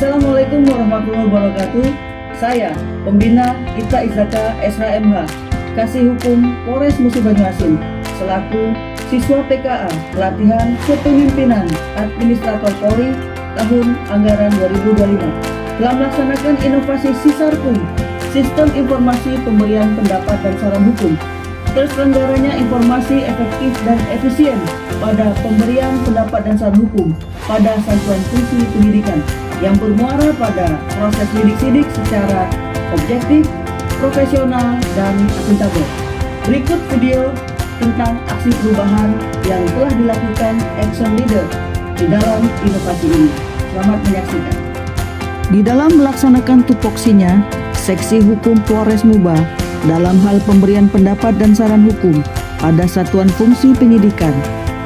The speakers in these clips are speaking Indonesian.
Assalamualaikum warahmatullahi wabarakatuh. Saya, Pembina Ita Izaka SHMH, Kasih Hukum Polres Musi Banyuasin, selaku siswa PKA Pelatihan Kepemimpinan Administrator Polri tahun anggaran 2025, telah melaksanakan inovasi Sisarkum, Sistem Informasi Pemberian Pendapat dan Saran Hukum. Terselenggaranya informasi efektif dan efisien pada pemberian pendapat dan saran hukum pada satuan fungsi pendidikan yang bermuara pada proses sidik-sidik secara objektif, profesional, dan akuntabel. Berikut video tentang aksi perubahan yang telah dilakukan Action Leader di dalam inovasi ini. Selamat menyaksikan. Di dalam melaksanakan tupoksinya, Seksi Hukum Polres Muba dalam hal pemberian pendapat dan saran hukum pada satuan fungsi penyidikan,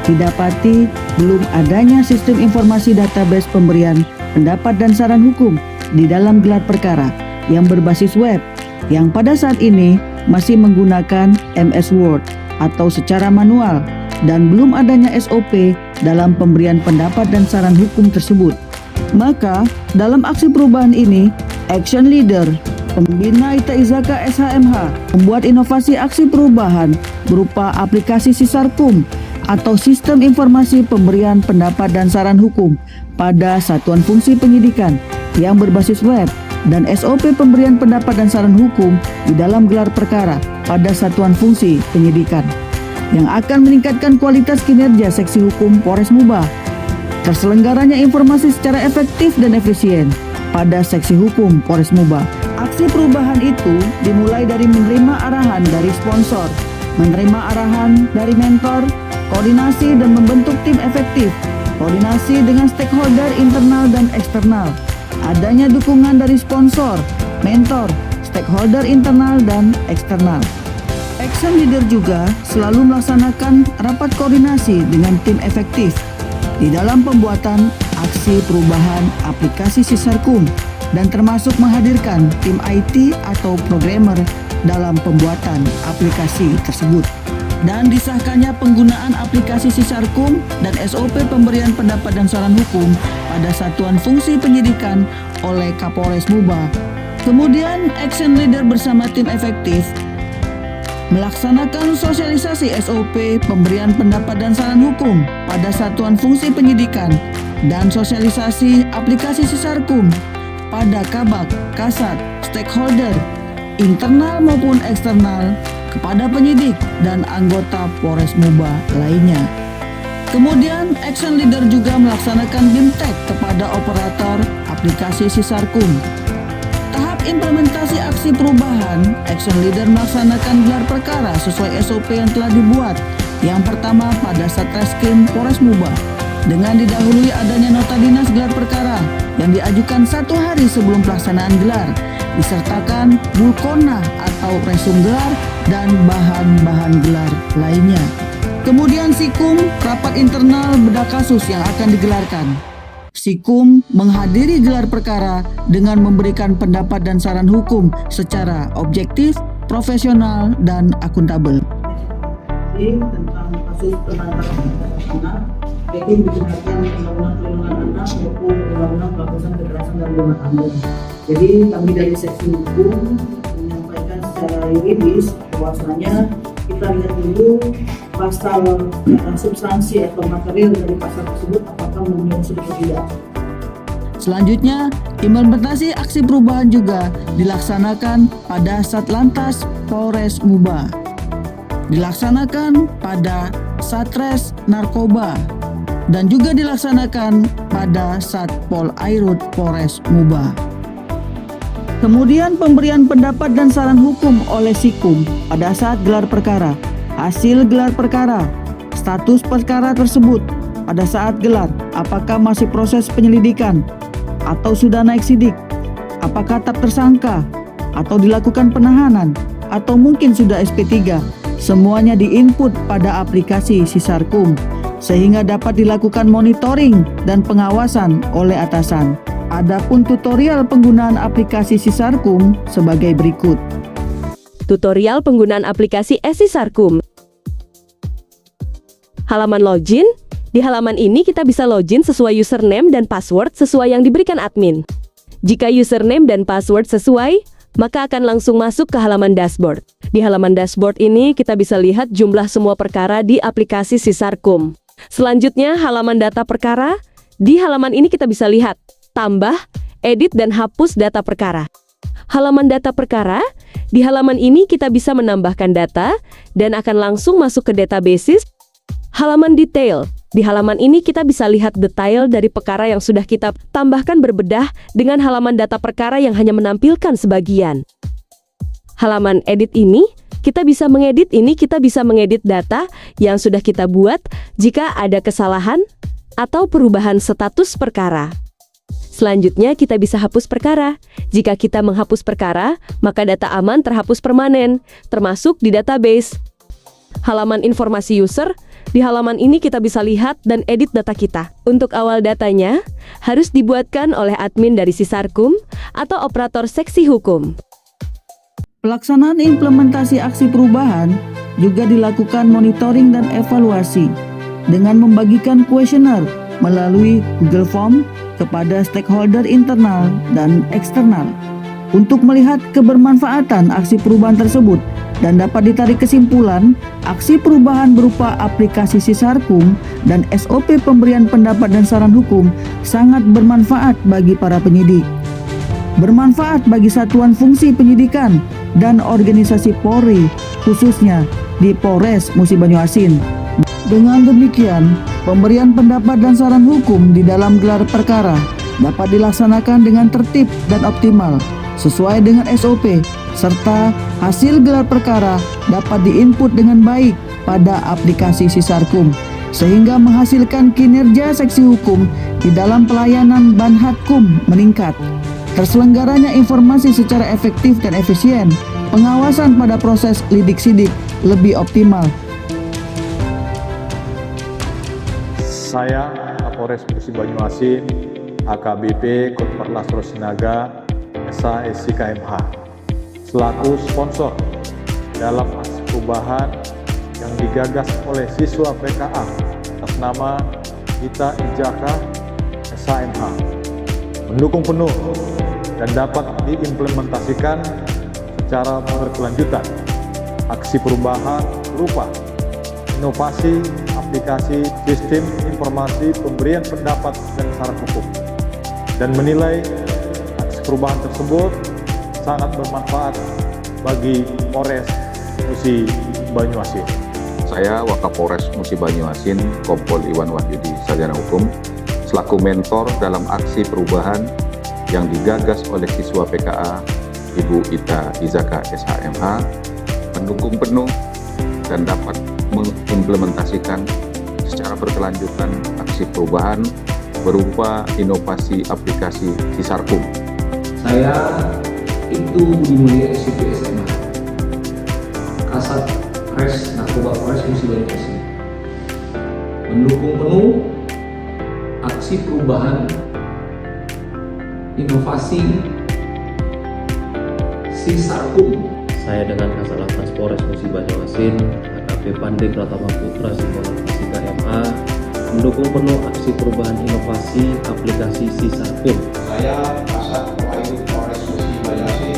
didapati belum adanya sistem informasi database pemberian pendapat dan saran hukum di dalam gelar perkara yang berbasis web, yang pada saat ini masih menggunakan MS Word atau secara manual, dan belum adanya SOP dalam pemberian pendapat dan saran hukum tersebut. Maka dalam aksi perubahan ini, Action Leader Pembina Ita Izaka SHMH membuat inovasi aksi perubahan berupa aplikasi Sisarkum atau Sistem Informasi Pemberian Pendapat dan Saran Hukum pada satuan fungsi penyidikan yang berbasis web, dan SOP pemberian pendapat dan saran hukum di dalam gelar perkara pada satuan fungsi penyidikan yang akan meningkatkan kualitas kinerja Seksi Hukum Polres Muba. Terselenggaranya informasi secara efektif dan efisien pada Seksi Hukum Polres Muba. Aksi perubahan itu dimulai dari menerima arahan dari sponsor, menerima arahan dari mentor, koordinasi dan membentuk tim efektif, koordinasi dengan stakeholder internal dan eksternal, adanya dukungan dari sponsor, mentor, stakeholder internal dan eksternal. Action Leader juga selalu melaksanakan rapat koordinasi dengan tim efektif di dalam pembuatan aksi perubahan aplikasi Sisarkum, dan termasuk menghadirkan tim IT atau programmer dalam pembuatan aplikasi tersebut. Dan disahkannya penggunaan aplikasi Sisarkum dan SOP pemberian pendapat dan saran hukum pada satuan fungsi penyidikan oleh Kapolres Muba. Kemudian Action Leader bersama tim efektif melaksanakan sosialisasi SOP pemberian pendapat dan saran hukum pada satuan fungsi penyidikan dan sosialisasi aplikasi Sisarkum pada Kabak, Kasat, stakeholder, internal maupun eksternal, kepada penyidik dan anggota Polres Muba lainnya. Kemudian Action Leader juga melaksanakan BIMTEK kepada operator aplikasi Sisarkum. Tahap implementasi aksi perubahan, Action Leader melaksanakan gelar perkara sesuai SOP yang telah dibuat. Yang pertama pada Satreskrim Polres Muba, dengan didahului adanya nota dinas gelar perkara yang diajukan 1 hari sebelum pelaksanaan gelar, disertakan bulkona atau resum gelar dan bahan-bahan gelar lainnya. Kemudian Sikum, rapat internal bedah kasus yang akan digelarkan. Sikum menghadiri gelar perkara dengan memberikan pendapat dan saran hukum secara objektif, profesional, dan akuntabel. Tentang kasus penanganan anak, yaitu berdasarkan Undang-Undang Perlindungan Anak maupun Undang-Undang Pelaporan Kekerasan dalam Rumah Tangga. Jadi kami dari Seksi Hukum menyampaikan secara yuridis bahwasanya kita lihat dulu pasal substansi atau material dari pasal tersebut apakah memenuhi unsur atau tidak. Selanjutnya, implementasi aksi perubahan juga dilaksanakan pada Satlantas Polres Muba, dilaksanakan pada Satres Narkoba, dan juga dilaksanakan pada Satpol Airut Polres Muba. Kemudian pemberian pendapat dan saran hukum oleh Sikum pada saat gelar perkara, hasil gelar perkara, status perkara tersebut pada saat gelar, apakah masih proses penyelidikan atau sudah naik sidik, apakah tetap tersangka atau dilakukan penahanan atau mungkin sudah SP3, semuanya diinput pada aplikasi Sisarkum sehingga dapat dilakukan monitoring dan pengawasan oleh atasan. Adapun tutorial penggunaan aplikasi Sisarkum sebagai berikut. Tutorial penggunaan aplikasi Sisarkum. Halaman login. Di halaman ini kita bisa login sesuai username dan password sesuai yang diberikan admin. Jika username dan password sesuai, maka akan langsung masuk ke halaman dashboard. Di halaman dashboard ini kita bisa lihat jumlah semua perkara di aplikasi Sisarkum. Selanjutnya halaman data perkara. Di halaman ini kita bisa lihat tambah, edit dan hapus data perkara. Halaman data perkara. Di halaman ini kita bisa menambahkan data dan akan langsung masuk ke databases. Halaman detail. Di halaman ini kita bisa lihat detail dari perkara yang sudah kita tambahkan berbedah dengan halaman data perkara yang hanya menampilkan sebagian. Halaman edit ini, kita bisa mengedit data yang sudah kita buat jika ada kesalahan atau perubahan status perkara. Selanjutnya kita bisa hapus perkara. Jika kita menghapus perkara, maka data aman terhapus permanen, termasuk di database. Halaman informasi user. Di halaman ini kita bisa lihat dan edit data kita. Untuk awal datanya, harus dibuatkan oleh admin dari Sisarkum atau operator seksi hukum. Pelaksanaan implementasi aksi perubahan juga dilakukan monitoring dan evaluasi dengan membagikan kuesioner melalui Google Form kepada stakeholder internal dan eksternal untuk melihat kebermanfaatan aksi perubahan tersebut dan dapat ditarik kesimpulan aksi perubahan berupa aplikasi Sisarkum dan SOP pemberian pendapat dan saran hukum sangat bermanfaat bagi para penyidik. Bermanfaat bagi satuan fungsi penyidikan dan organisasi Polri, khususnya di Polres Musi Banyuasin. Dengan demikian, pemberian pendapat dan saran hukum di dalam gelar perkara dapat dilaksanakan dengan tertib dan optimal sesuai dengan SOP, serta hasil gelar perkara dapat diinput dengan baik pada aplikasi Sisarkum, sehingga menghasilkan kinerja seksi hukum di dalam pelayanan Banhatkum meningkat. Terselenggaranya informasi secara efektif dan efisien, pengawasan pada proses lidik-sidik lebih optimal. Saya, Kapolres Musi Banyuasin, AKBP Kotparlas Rosinaga, SIKMH, selaku sponsor dalam aksi perubahan yang digagas oleh siswa PKA atas nama Ita Izaka SHMH, mendukung penuh dan dapat diimplementasikan secara berkelanjutan aksi perubahan berupa inovasi aplikasi sistem informasi pemberian pendapat dan saran hukum, dan menilai aksi perubahan tersebut sangat bermanfaat bagi Polres Musi Banyuasin. Saya Wakapolres Musi Banyuasin, Kompol Iwan Wahyudi Sarjana Hukum, selaku mentor dalam aksi perubahan yang digagas oleh siswa PKA Ibu Ita Izaka SHMH, mendukung penuh dan dapat mengimplementasikan secara berkelanjutan aksi perubahan berupa inovasi aplikasi Sisarkum. Saya Ibtu Budi Mulya SIP SMA, Kasat Res Narkoba Polres Musi Banyuasin, mendukung penuh aksi perubahan inovasi Sisarkum. Saya dengan Kasat Polres Musi Banyuasin, AKP Pandey Pratama Putra Simbolan SIKMH, mendukung penuh aksi perubahan inovasi aplikasi Sisarkum. Saya Kasat Wahyu Polres Musi Banyuasin,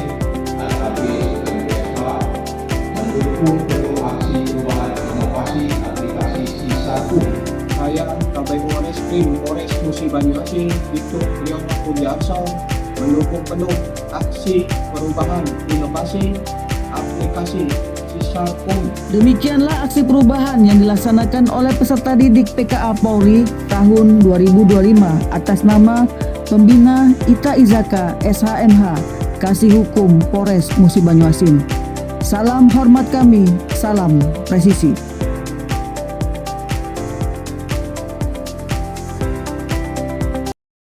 AKP SIKMH, mendukung penuh aksi perubahan inovasi aplikasi Sisarkum. Saya Kabeh Reskrim Polres Musi Banyuasin, Ibtu Leona Pudiarso, mendukung penuh aksi perubahan inovasi aplikasi Sisarkum. Demikianlah aksi perubahan yang dilaksanakan oleh peserta didik PKA Polri tahun 2025 atas nama Pembina Ita Izaka SHMH, Kasih Hukum Polres Musi Banyuasin. Salam hormat kami, salam presisi.